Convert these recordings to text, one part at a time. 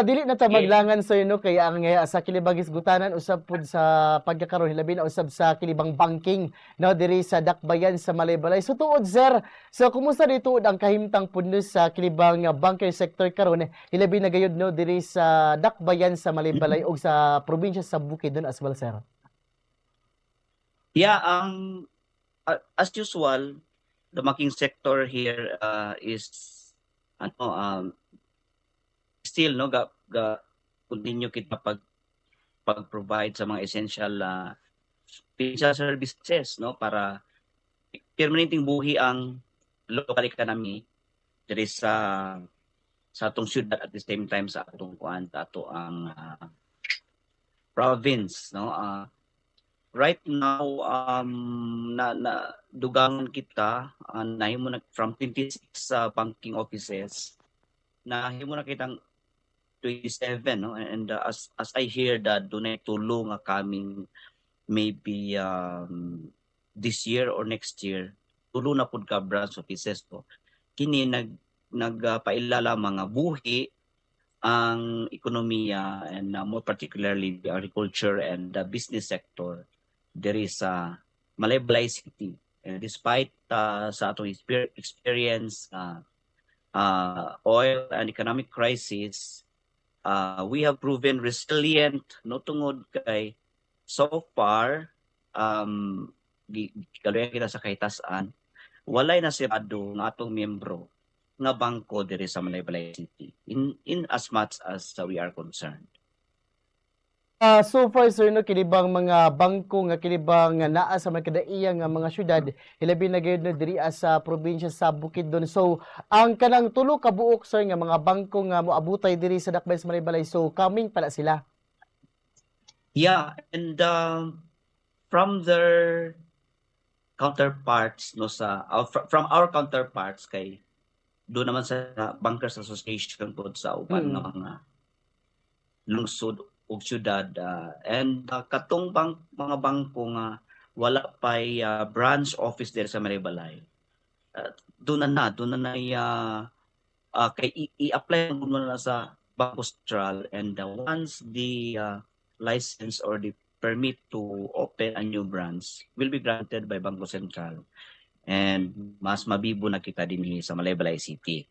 dili na ta Sige. maglangan sa no kaya ang sa kilibang isgutanan usab pud sa pagkakaroon hilabi na usab sa kilibang banking no diri sa Dakbayan sa Malaybalay. So tuod sir, so kumusta dito ang kahimtang pud no sa kilibang banking sector karon hilabi na gayud no diri sa Dakbayan sa Malaybalay ug sa probinsya sa Bukidnon as well sir? Yeah, as usual, the banking sector here is ano still no ga continue kita pag-provide sa mga essential financial services no para permanenteng buhi ang local economy diri sa atong syudad at the same time sa atong kuan ato ang province no. Right now na dugangan kita nahimo na from 26 banking offices nahimo na kitang 27 no, and as I hear that dunay tulong nga coming maybe this year or next year tulo na pud ka branch offices ko kini nagpailala mga buhi ang ekonomiya and more particularly the agriculture and the business sector diri sa Malaybalay City. Despite sa atong experience oil and economic crisis, we have proven resilient no tungod kay so far kaluyan kita sa kahitasan walay na sirado nga atong miyembro nga bangko diri sa Malaybalay City in as much as we are concerned. So far sir no kinibang mga bangko nga kinibang naa sa mga kadaiyang nga mga syudad hilabi na gayud no diri sa probinsya sa Bukidnon. So ang kanang tulo ka buok sir nga mga bangko nga moabutay diri sa Dakbayan sa Malaybalay so coming pala sila. Yeah, and from their counterparts no sa from our counterparts kay do naman sa Bankers Association po sa uban nga mga lungsod ug syudad and katong mga bangko nga wala pay branch office there sa Malaybalay doon na kay i-apply mo na sa Bangko Sentral and once the license or the permit to open a new branch will be granted by Bangko Sentral and mas mabibo na kita dinhi sa Malaybalay City.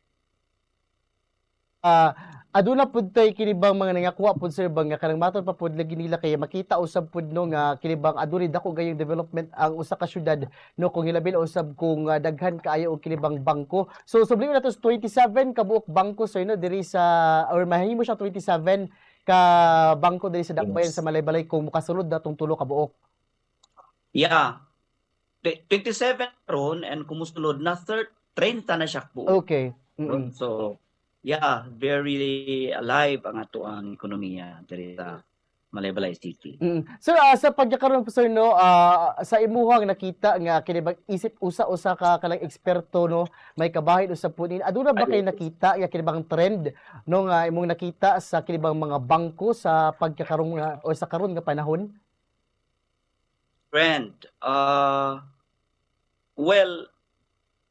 Aduna pud tay kinibang mga nangakuha pud sir bang nga kanang maton pa pud lagi nila kay makita usab pud no nga kinibang aduni dako gayong development ang usa ka syudad no kung hilabi usab kung daghan kaayo og kinibang bangko. So subli na to 27 ka buok bangko sir no diri sa or mahimo siya 27 ka bangko diri sa Dakbayan sa Malaybalay kung mokasulod datong tulo ka buok. Yeah. 27 ron and kumusulod na 30 na siya po. Okay. So yeah, very alive ang ato ang ekonomiya diri sa Malaybalay City. Sir, sa pagkakaroon po sir no, sa imuhang nakita nga kinibang isip usa-usa ka kalang eksperto no, may kabahin usab po nin. Aduna ba kay nakita nga kinibang trend no nga imong nakita sa kinibang mga bangko sa pagkakaroon nga o sa karon nga panahon? Trend. Well,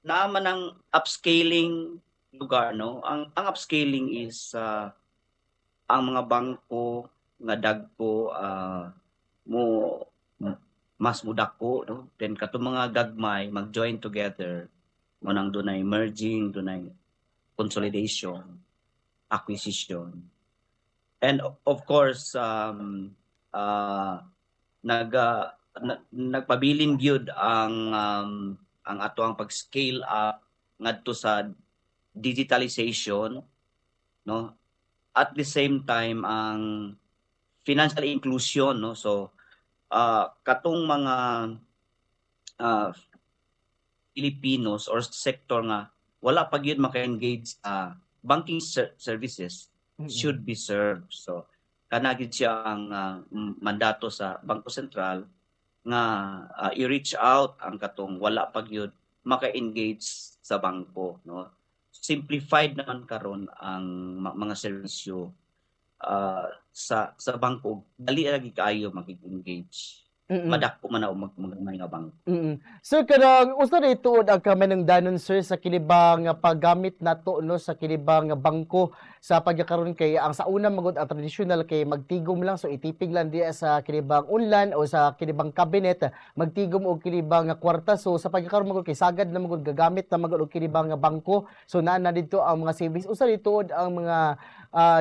naman ang upscaling lugar no. Ang upscaling is ang mga bangko nga dagko mas mudako no, then kato mga gagmay mag-join together mo nang dunay merging, dunay consolidation, acquisition, and of course nagpabilin gyud ang ato ang pag-scale up ngadto sa digitalization no, at the same time ang financial inclusion no. So katong mga Filipinos or sector nga wala pa gyud maka-engage sa banking services should be served. So kana gyud siya ang mandato sa Bangko Sentral nga i-reach out ang katong wala pa gyud maka-engage sa bangko no. Simplified naman karon ang mga serbisyo sa bangko dali lagi kaayo mag-engage Mm. madako man na magmay nga bangko. Mm. Sir, kanang usa na ituod ang kamanungdanon sir sa kinibang nga paggamit nato no sa kinibang nga bangko sa pagkakaroon kay ang sa una magud ang traditional kay magtigom lang so itipig lang diya sa kinibang unlan o sa kinibang cabinet magtigom og kinibang nga kwarta so sa pagkakaroon magud kay sagad na magud gagamit na magud og kinibang nga bangko so naa na didto ang mga savings usa dituod ang mga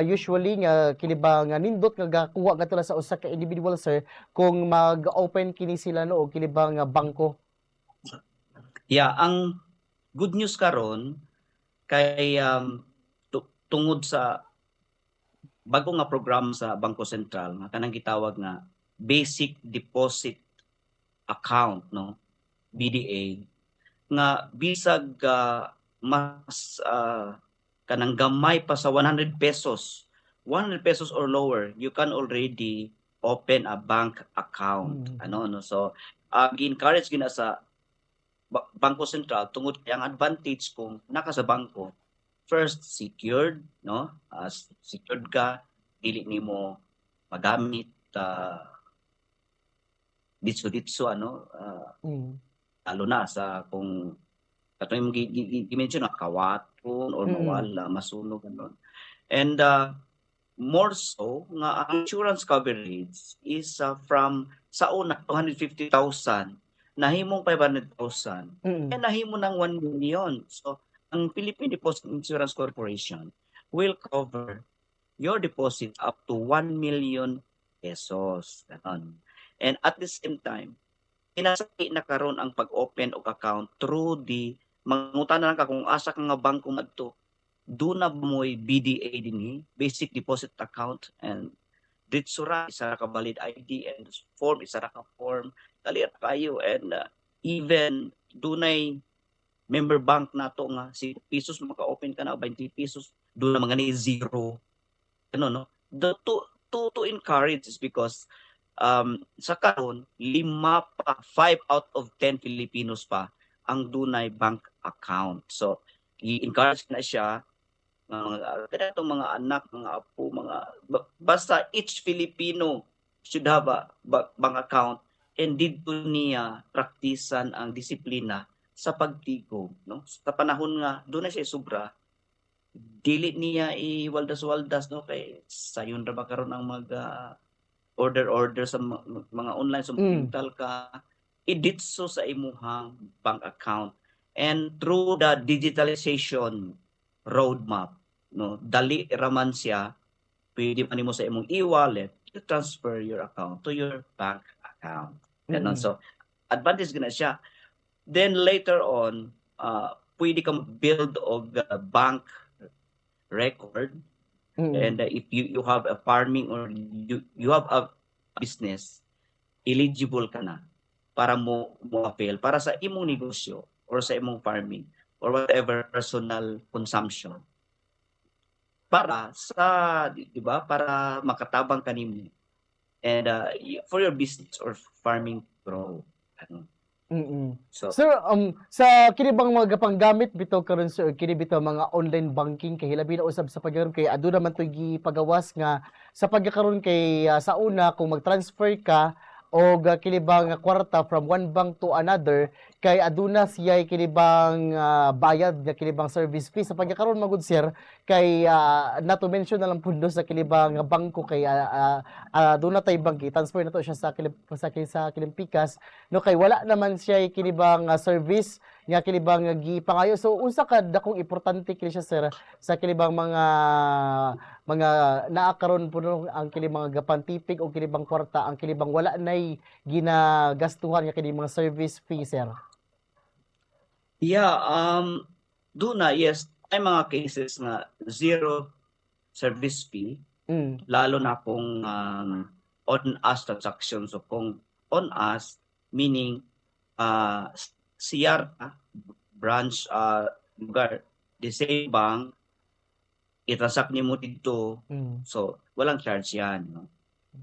usually nga kinibang nga nindot nga gakuha katula sa usa ka individual sir kung mag-open kini sila no og kinibang nga bangko. Yeah, ang good news karon kay tungod sa bago nga programa sa Bangko Sentral nga kanang gitawag nga Basic Deposit Account no, BDA, nga bisag mas kanang gamay pa sa 100 pesos, 100 pesos or lower, you can already open a bank account. No, so gi-encourage gina sa Bangko Sentral tungod kay ang advantage kung naka sa bangko, first secured no, secured ka, dili nimo magamit ditso lalo na sa kung katong gi-mention na kawaton or mawala, masunog ganon. And more so nga ang insurance coverage is from sa una 250,000 nahimong 500,000 and nahimo ng 1 million. So ang Philippine Deposit Insurance Corporation will cover your deposit up to 1 million pesos. Ganon. And at the same time, pinasaki na karon ang pag-open og account through the mangutan na lang ka kung asa ka nga bangko madto, do na mo'y BDA dinhi, Basic Deposit Account, and ditso ra isa ka valid ID and form isa ra ka form dali ra kayo, and even dunay member bank nato nga 5 pesos maka-open ka na, 20 pesos do na mga ni zero ano no, the to encourage is because sa karon 5 out of 10 Filipinos pa ang dunay bank account. So i-encourage na siya mga mga anak, mga apo, basta each Filipino should have a bank account, and dito niya praktisan ang disiplina sa pagtigom, no? Sa panahon nga doon na siya sobra, dili niya iwaldas-waldas, no, kay sayon ra ba karon ang order sa mga online so digital ka, iditso sa imuhang bank account, and through the digitalization roadmap, no, dali raman siya, pwede man nimo sa imong e-wallet to transfer your account to your bank account. Ganon. So advantage gina siya. Then later on, pwede ka build og bank record, and if you have a farming or you have a business, eligible ka na para mo appeal para sa imong negosyo or sa imong farming or whatever personal consumption, para sa di ba, para makatabang kanimo and for your business or farming grow. So Sir, sa kini bang mga panggamit bitaw karon sir kini bitaw mga online banking kay hilabi na usab sa pagkaron kay adu naman to gipagawas nga sa pagkakaroon kay sa una kung mag-transfer ka og kini bang kwarta from one bank to another kay aduna siya kini bang bayad nga kini bang service fee sa pagkakaroon magud sir kay not to mention na lang pundo sa kini bang bangko kay aduna tay bank transfer na to siya sa kilim Pikas no kay wala naman siya kini bang service nga kini bang gipangayo so unsa ka dakong importante kini siya sir sa kini bang mga naa karon puno ang kini mga gapantipig o kini bang kwarta ang kini bang wala nay ginagastuhan nga kini mga service fee sir. Yeah, do na, yes, ay mga cases nga zero service fee, lalo na kung on-us transaction. So kung on-us, meaning CR, branch, lugar, the same bank, itransact niyo mo dito, so walang charge yan. No?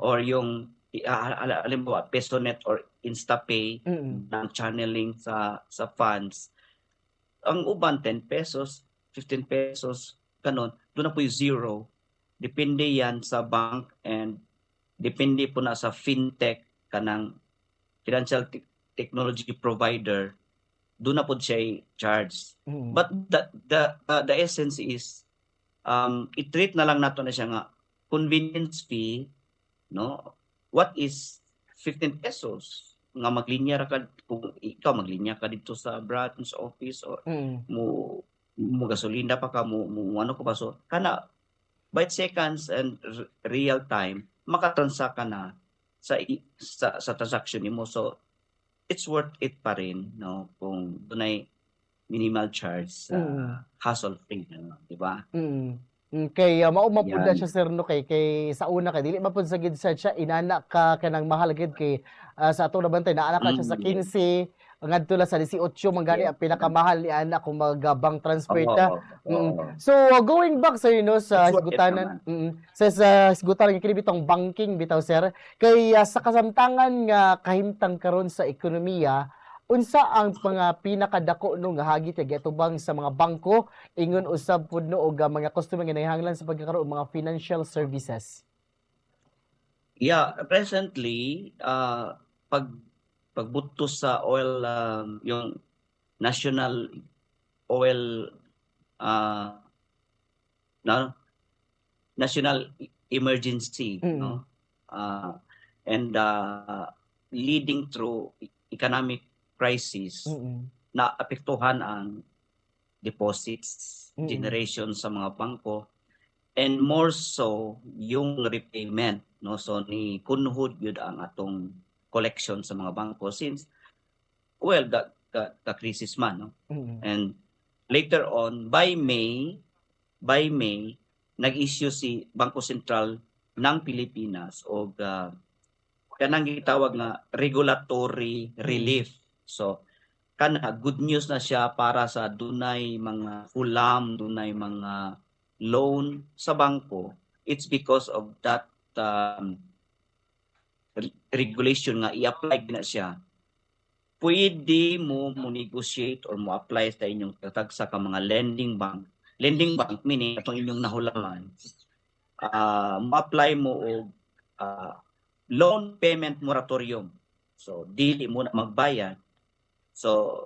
Or yung, halimbawa, PesoNet or InstaPay, ng channeling sa funds, ang uban 10 pesos, 15 pesos, kanon, doon na po yung zero. Depende yan sa bank and depende po na sa fintech kanang financial technology provider, doon na po siya charge. But the essence is i-treat na lang nato na siya nga convenience fee, no? What is 15 pesos nga maglinya ra ka kung ikaw maglinya ka dito sa branch office or mo gasolina pa ka mo ano ko pa, so kana by seconds and real time makatransact ka na sa transaction nimo, so it's worth it pa rin, no, kung dunay minimal charge sa hassle free, no, di ba? Kay mao man pud na Yan. siya sir no, kay sa una kay dili man pud sa gid siya inana ka kanang mahal gid kay sa ato nabantay naa ka siya sa 15 ngadto la sa 18 man gani ang pinakamahal ni ana kung magabang transfer ta. So going back sa no sa It's worth it hisgutanan, naman. sa hisgutanan kini bitong banking bitaw sir, kay sa kasamtangan nga kahimtang karon sa ekonomiya, unsa ang mga pinakadako no nga hagit kay atubang sa mga bangko ingon usab pud no og mga customer nga nahinglan sa pagkakaroon og mga financial services? Yeah, presently pagbutos sa oil, yung national oil national emergency, no, and leading through economic crisis, na apektuhan ang deposits generation sa mga bangko, and more so yung repayment, no, so ni kunhud yun ang atong collection sa mga bangko since the crisis man, no. And later on by May nag-issue si Bangko Sentral ng Pilipinas og kanang gitawag nga regulatory relief. So kana good news na siya para sa dunay mga hulam, dunay mga loan sa bangko. It's because of that regulation nga i-apply na siya. Pwede mo negotiate or mo apply sa inyong tatagsa ka mga lending bank meaning atong inyong nahulaman, ma-apply mo og loan payment moratorium. So dili mo na magbayad, so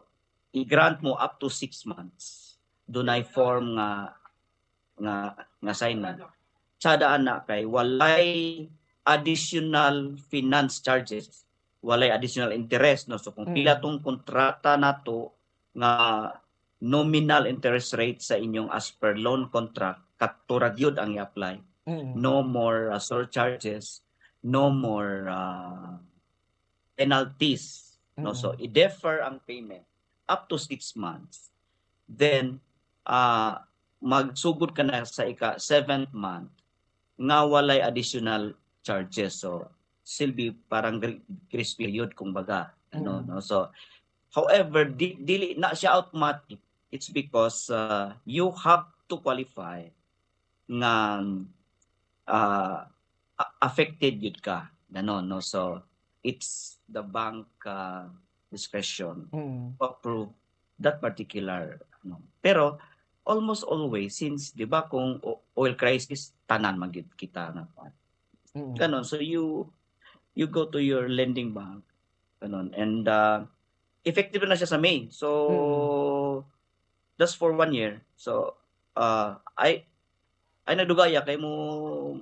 i-grant mo up to 6 months. Dunay form nga assignment. Sadaan na kay walay additional finance charges, walay additional interest, no. So kung pila tong kontrata nato nga nominal interest rate sa inyong as per loan contract, katura gyud ang i-apply. No more surcharges, no more penalties, no. So i-defer ang payment up to 6 months. Then magsugod ka na sa ika-7th month nga walay additional charges. So silbi parang grace period kumbaga, ano, no. So however dili na siya automatic. It's because you have to qualify nga affected yun ka, ganon, no. So it's the bank discretion to approve that particular, no. Pero almost always, since di ba kung oil crisis tanan magid kita na ganon, so you go to your lending bank, ganon, and effective na siya sa May. So that's for 1 year. So ay nagdugaya kay mo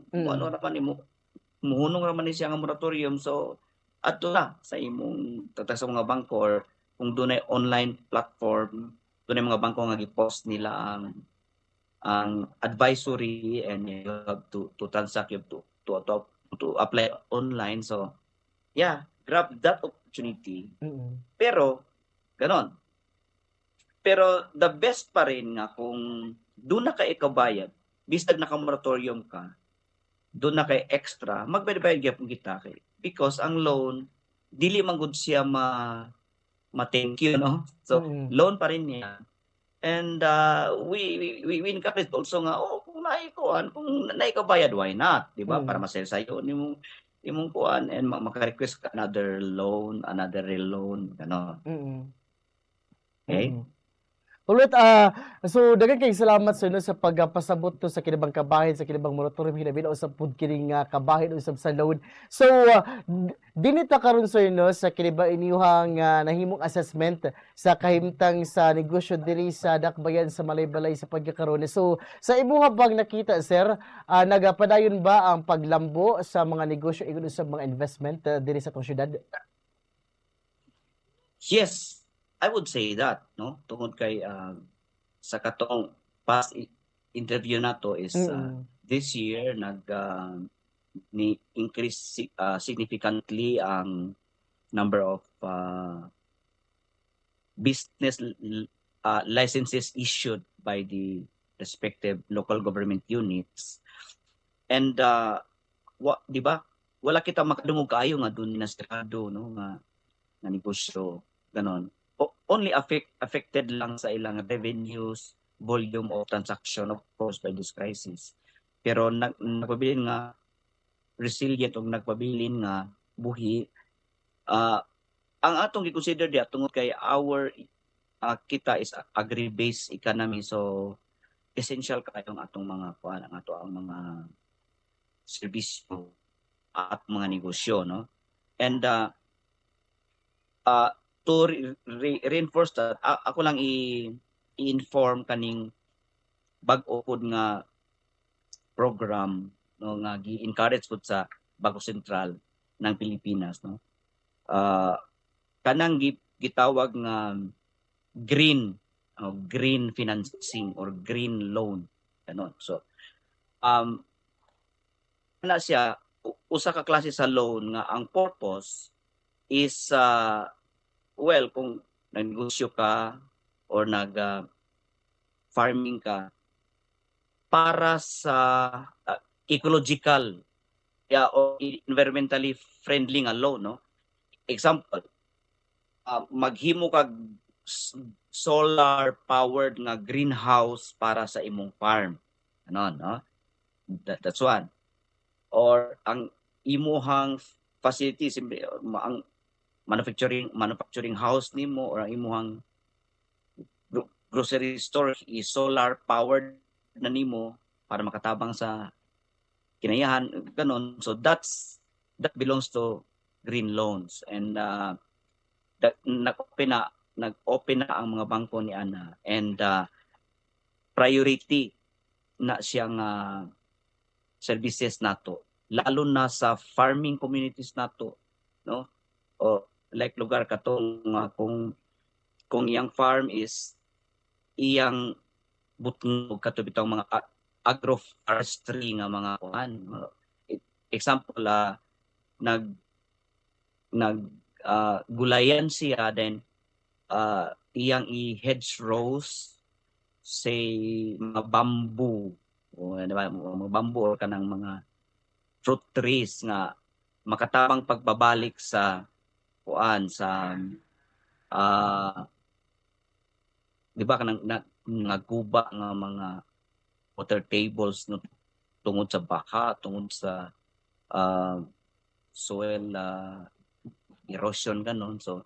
ano naman mo muhunong naman ni siya nga moratorium. So adto na sa imong tatag sa mga bangko, or kung dunay online platform, dunay mga bangko nga gi-post nila ang advisory, and you have to transact, you have to apply online. So yeah, grab that opportunity. Pero ganon. Pero the best pa rin nga kung doon na ka ikabayad, bisag naka-moratorium ka, doon na kay extra, magbayad gyapon kita kay, because ang loan dili man gud siya ma-thank you, no. So loan pa rin niya. And we encourage also nga, kung naikuan, kung naikabayad, why not, di ba? Para masaya sa'yo imong kuan, and maka-request ka another loan, another reloan, gano'n. Okay? Alright, so daghang kayong salamat sir no sa pagpasabot to sa kinabang kabahin sa kinabang moratorium hilabi na usab pud kining kabahin usab sa loan. So dinita karon sir no sa kiniba inyuhang nahimong assessment sa kahimtang sa negosyo diri sa Dakbayan sa Malaybalay sa pagkakaroon. So sa imuha bang nakita sir, nagapadayon ba ang paglambo sa mga negosyo ingon usab mga investment diri sa tong syudad? Yes, I would say that, no? Tungod kay sa katong past interview nato is Mm. this year ni increase significantly ang number of business licenses issued by the respective local government units. And di ba? Wala kita makadungog kaayo nga dun na estado, no, nga negosyo ganon. Only affected lang sa ilang revenues, volume of transaction of course by this crisis. Pero nagpabilin nga resilient o nagpabilin nga buhi, ang atong gi-consider diya tungod kay our kita is agri-based economy, so essential kayo ang atong mga kuan, ang ato ang mga serbisyo at mga negosyo, no? And to reinforce that, ako lang i-inform kaning bag-o pod nga program, no, nga gi-encourage pud sa Bangko Sentral ng Pilipinas, no. Kanang gitawag nga green financing or green loan, ganon. So na siya usa ka klase sa loan nga ang purpose is well, kung nagnegosyo ka or farming ka para sa ecological o environmentally friendly nga loan, no? Example, maghimo kag solar powered nga greenhouse para sa imong farm. Ano, no? That's one. Or ang imuhang facility, ang manufacturing house nimo or ang imuhang grocery store is solar powered na nimo para makatabang sa kinayahan ganon. So that belongs to green loans, and nag-open na ang mga bangko ni ana, and priority na siyang services nato, lalo na sa farming communities nato, no? O like lugar katong kung iyang farm is iyang butnog katubitang mga agroforestry nga mga kuan. Example, gulayan siya, then iyang i-hedge rows say mga bamboo o mga bamboo or kanang mga fruit trees nga makatabang pagbabalik sa kuan sa di ba kanang nga guba nga mga water tables, no, tungod sa baka, tungod sa soil erosion ganon. So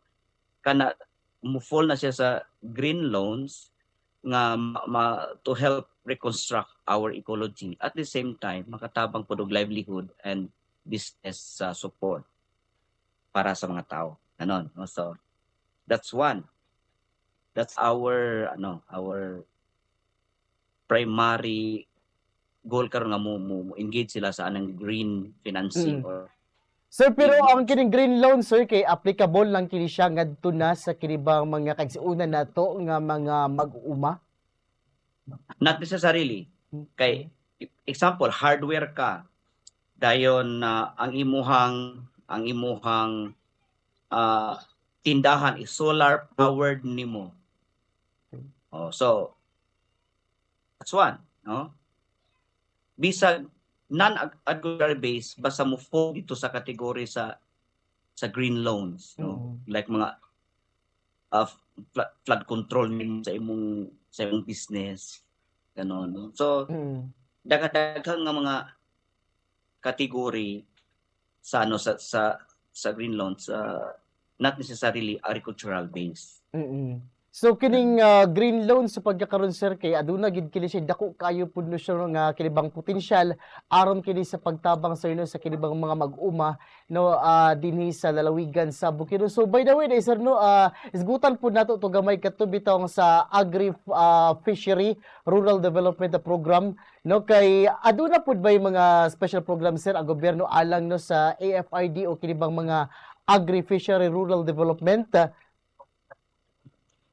kana mo-fall na siya sa green loans nga to help reconstruct our ecology, at the same time makatabang pud og livelihood and business support para sa mga tao ganon, no? So that's one. That's our primary goal karon nga mo engage sila sa anang green financing or Sir, pero green ang loans. kining green loan sir kay applicable lang kini siya ngadto na sa kinibang mga kagsiuna nato nga mga mag-uuma? Not necessarily. Kay example, hardware ka, dayon ang imuhang tindahan is solar powered nimo. So that's one, no? Bisag non-agricultural base, basta mo fall dito sa kategory sa green loans, no? Like mga flood control nimo sa imong business ganon, no? So daghang nga mga kategory sa sa green loans, not necessarily agricultural base. So kining green loan sa pagkakaroon sir kay aduna gid kini siya dako kayo pud no siya nga kinibang potensyal aron kini sa pagtabang sa inyo sa kinibang mga mag-uma no dinhi sa lalawigan sa Bukidnon. So by the way sir no isgutan pud nato to gamay kadto bitong sa agri fishery rural development program no kay aduna pud ba mga special program sir ang gobyerno alang no sa AFRD o kinibang mga agri fishery rural development.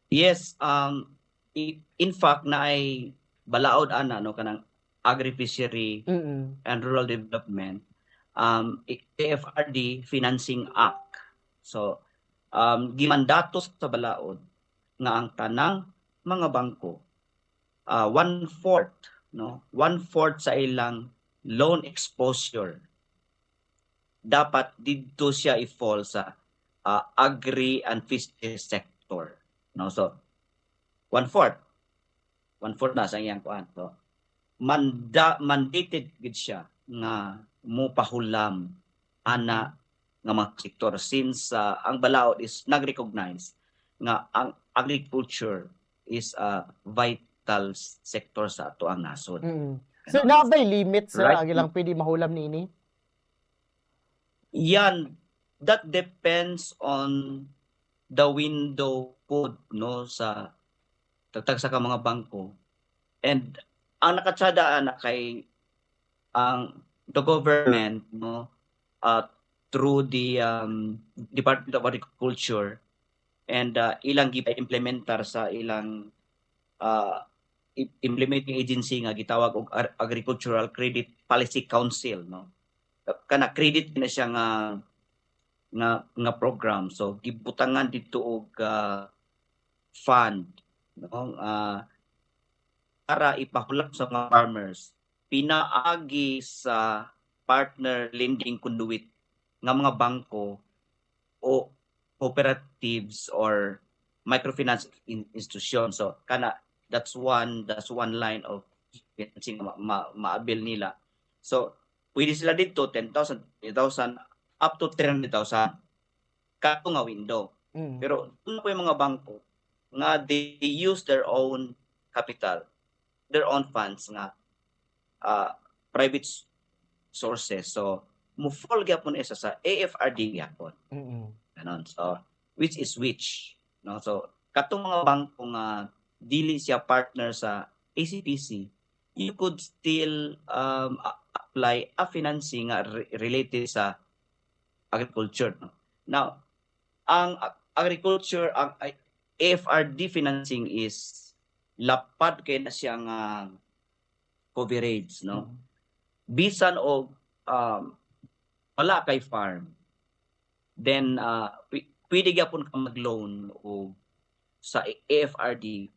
Yes, in fact na ay balaod ana no kanang agri-fishery Mm. and rural development AFRD Financing Act. So gimandato sa balaod nga ang tanang mga bangko one-fourth no one-fourth sa ilang loan exposure dapat dito siya i-fall sa agri and fishery sector no. So one-fourth na sa iyang kuan. So mandated gid siya nga mopahulam ana nga mga sektor since ang balaod is nag-recognize nga ang agriculture is a vital sector sa ato ang nasod. So naabay limit sir Right. ang ilang pwede mahulam niini? Yan, that depends on the window code no sa tagtag sa mga bangko. And ang nakatsada na kay ang the government no through the Department of Agriculture and ilang gipa-implementar sa ilang implementing agency nga gitawag og Agricultural Credit Policy Council no. Kana credit na siya nga program. So gibutangan dito og fund no para ipahulap sa mga farmers pinaagi sa partner lending conduit nga mga bangko o cooperatives or microfinance institution. So kana that's one line of financing maabil nila. So pwede sila dito 10,000, 8,000 up to 300,000 kato nga window. Pero doon po yung mga bangko nga they use their own capital, their own funds nga private sources. So mo-fall gyapon isa sa AFRD gyapon. Ganon. So which is which no. So katong mga bangko nga dili siya partner sa ACPC, you could still apply a financing related sa agriculture no. Now ang agriculture ang AFRD financing is lapad kay na siya nga coverage no. Bisan og wala kay farm then pwede gyapon ka mag-loan o sa AFRD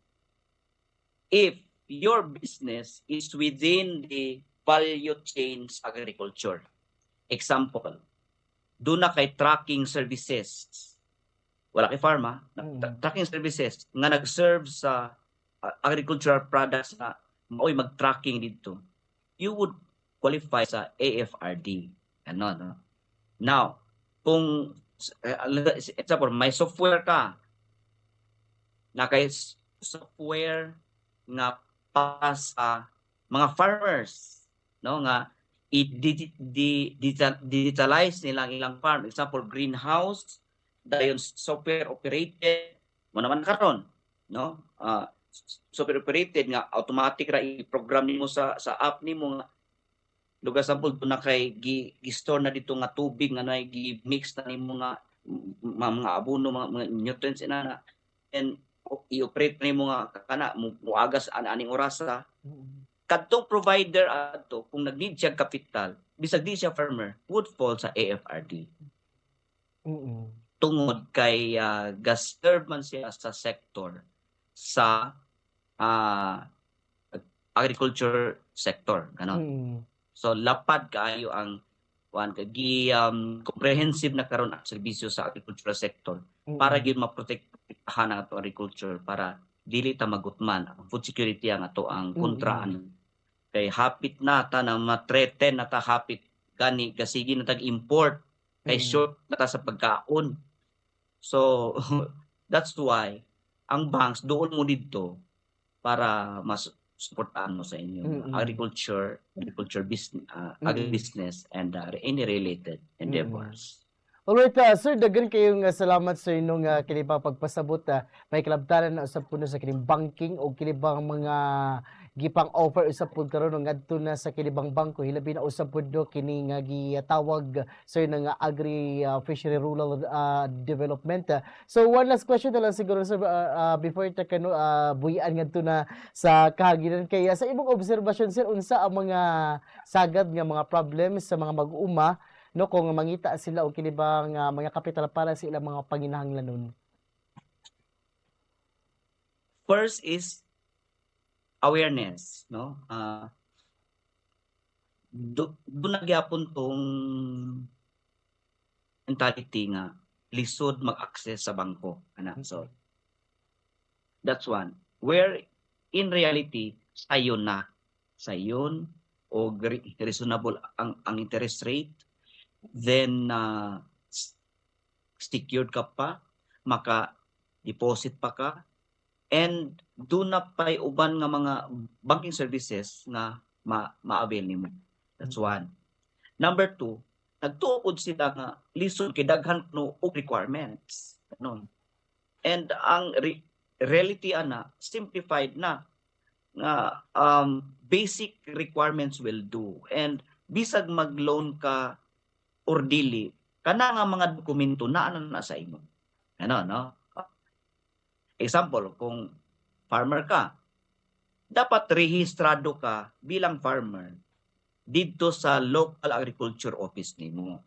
if your business is within the value chain sa agriculture. Example, doon na kay tracking services. Wala kay pharma, tracking services nga nag-serve sa agricultural products na maoy mag-tracking dito. You would qualify sa AFRD. Ano, no? Now, kung example, may software ka na kay software nga para sa mga farmers no nga i-digitalize nilang ilang farm, example greenhouse dayon software operated mo naman karon no software operated nga automatic ra i-program nimo sa app nimo nga lugar sample do na kay gi-store na dito nga tubig nga nay gi-mix na nimo nga mga abono mga nutrients ina and i-operate nimo nga kana muagas aning oras sa kadtong provider ato kung nag-need siya kapital bisag di siya farmer would fall sa AFRD. Tungod kay gas-serve man siya sa sector sa agriculture sector ganon. So lapad kaayo ang comprehensive na karon ang serbisyo sa agricultural sector para gyud ma-protektahan ang ato agriculture para dili ta magutman ang food security ang ato ang kontraan kay hapit na ta na ma-threaten na ta hapit gani kasigi na tag-import kay short na ta sa pagkaon. So that's why ang banks doon mo dito para mas suportahan mo sa inyong Mm. agriculture business, Mm. agribusiness and any related endeavors. Alright, sir, daghan kayong salamat sa inyong kini pa pagpasabot. May kalabtaran na usab puno sa kining banking o kini bang mga gipang offer usab pud karon ngadto na sa kini bang bangko hilabi na usab pud no kini nga gitawag sir ng agri fishery rural development. So one last question na lang siguro sir before ta kano buyan ngadto na sa kahaginan kaya sa imong obserbasyon sir unsa ang mga sagad nga mga problems sa mga mag-uuma no kung mangita sila og kini bang mga kapital para sa ilang mga panginahanglanon. First is awareness, no? Doon nagyapon tong mentality nga lisod mag-access sa bangko, ana. So that's one. Where in reality sayon o reasonable ang interest rate, then secured ka pa, maka-deposit pa ka, and do na pa'y uban nga mga banking services nga ma-avail nimo. That's one. Number two, nagtuod sila nga lisod kay daghan no og requirements. Ganon. And ang reality ana simplified na nga basic requirements will do. And bisag mag-loan ka or dili, kana nga mga dokumento naa na sa imo. Ano, no? Example, kung farmer ka, dapat rehistrado ka bilang farmer dito sa local agriculture office nimo.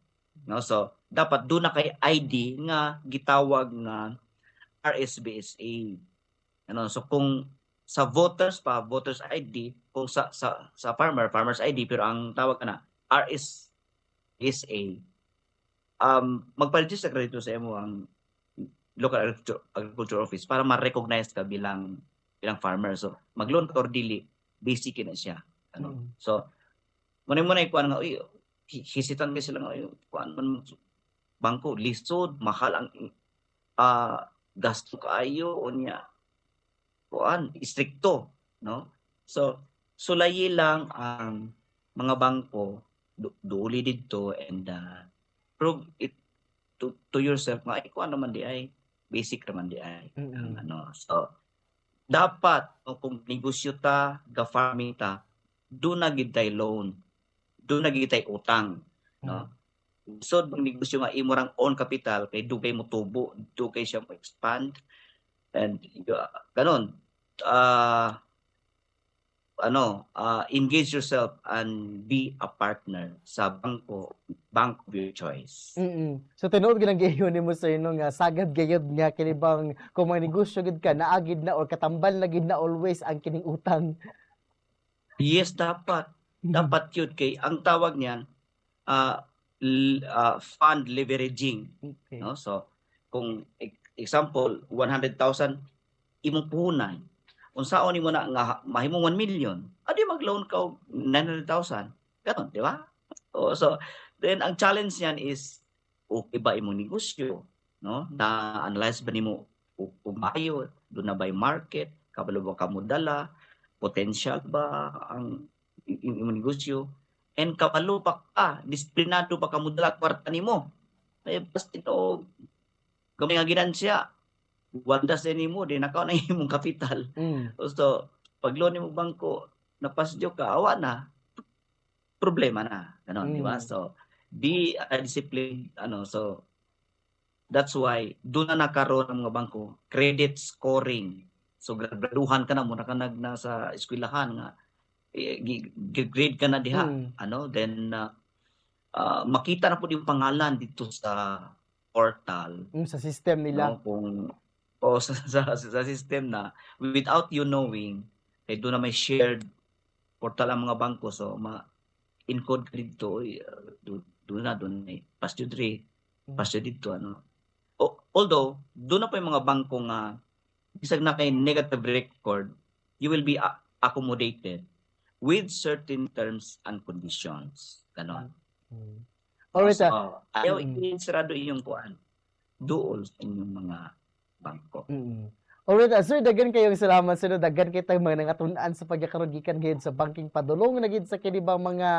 No? So, dapat doon na kay ID nga gitawag nga RSBSA. Ano? So, kung sa voters ID, kung sa farmer's ID, pero ang tawag na RSBSA, magpa-register ka dito sa imo ang local agriculture office para ma-recognize ka bilang farmer. So, mag-loan ka or dili, basic na siya. Ano? So, muna ikuan nga, hisitan ka sila nga, kuan man bangko, lisod, mahal ang gasto kaayo, o niya, kuan, istrikto, no? So, sulayi lang ang mga bangko, duuli dito, and prove it to yourself nga, kuan naman di ay, basic naman di ay. Ano, so, dapat, kung negosyo ta, ga-farming ta, do na gid tay loan, do na gid tay utang, no? So, negosyo nga imo rang own capital kay dugay mo tubo, dugay siya mo expand, and ganon. Engage yourself and be a partner sa bank of your choice. So tinuod gyud ang giingon nimo sa ino nga sagad gayud nga kini bang kung mga negosyo gid ka naagid na or katambal na gid na always ang kining utang. Yes, dapat yun kay ang tawag niyan fund leveraging. Okay. No? So kung example 100,000 imong puhunan, unsaon nimo na nga mahimong 1 million, adi mag-loan ka og 900,000. Ganon, di ba? So then ang challenge niyan is okay ba imong negosyo, no? Na-analyze ba nimo kung maayo, do na ba market, kabalo ba ka mo dala, potential ba ang imong negosyo, and kabalo pa ka, disiplinado pa ka mo dala kwarta nimo. Ay basta ito gamay nga ginansya, wanda sa nimo di nakaw na imong kapital. So pag loan nimo bangko napasdyo ka, awa na, problema na, ganon, di ba? So be disciplined, so that's why doon na nakaroon ng mga bangko credit scoring. So graduhan ka na, muna ka nasa eskwelahan nga, grade ka na diha, then makita na po yung pangalan dito sa portal. Sa system nila. No? Sa system na, without you knowing, doon na may shared portal ang mga bangko, so ma-encode ka dito, doon na past due rate, past due dito, although, doon na pa yung mga bangko nga, bisag na kay negative record, you will be accommodated with certain terms and conditions. Ganon. Alright. Ayaw i-sarado iyong kuan doon sa inyong mga bangko. Alright, sir, daghan kayong salamat sir, no? Daghan kitang mga nangatun-an sa pagkakaroon gikan gayud sa banking padulong na gid sa kini bang mga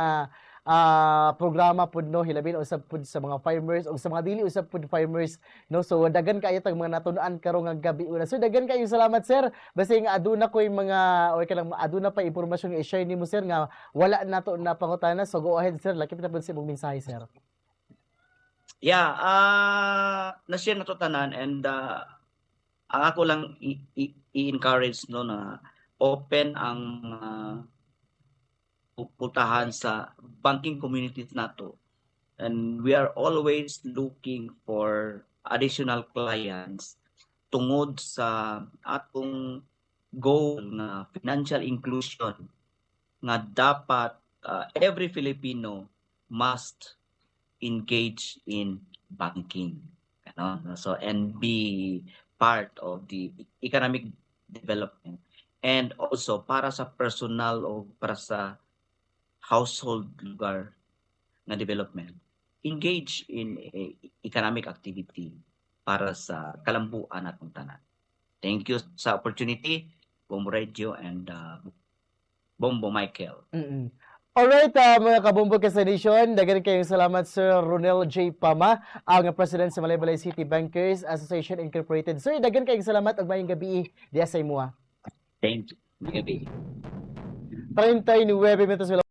programa pud no, hilabi na usab pud sa mga farmers o sa mga dili usab pud farmers no. So daghan kayo tag mga natun-an karon nga gabi una. So daghan kayong salamat sir. Basta nga aduna ko'y mga or kanang aduna pa impormasyon nga i-share nimo sir nga wala nato na pangutana. So go ahead sir, lakip na pud sa imong mensahe sir. Yeah, na-share na to tanan and ang ako lang i-encourage no na open ang putahan sa banking communities nato. And we are always looking for additional clients tungod sa atong goal na financial inclusion nga dapat every Filipino must engage in banking, ano? So and be part of the economic development, and also para sa personal o para sa household lugar na development, engage in economic activity para sa kalambuan atong tanan. Thank you sa opportunity, Bombo Radio and Bombo Michael. Alright, mga kabumbog ka sa nation, daghan kayong salamat Sir Ronel J. Pama, ang President sa Malaybalay City Bankers Association Incorporated. Sir, daghan kayong salamat ug maayong gabi diya sa imuha. Thank you. Gabi. 39 minutos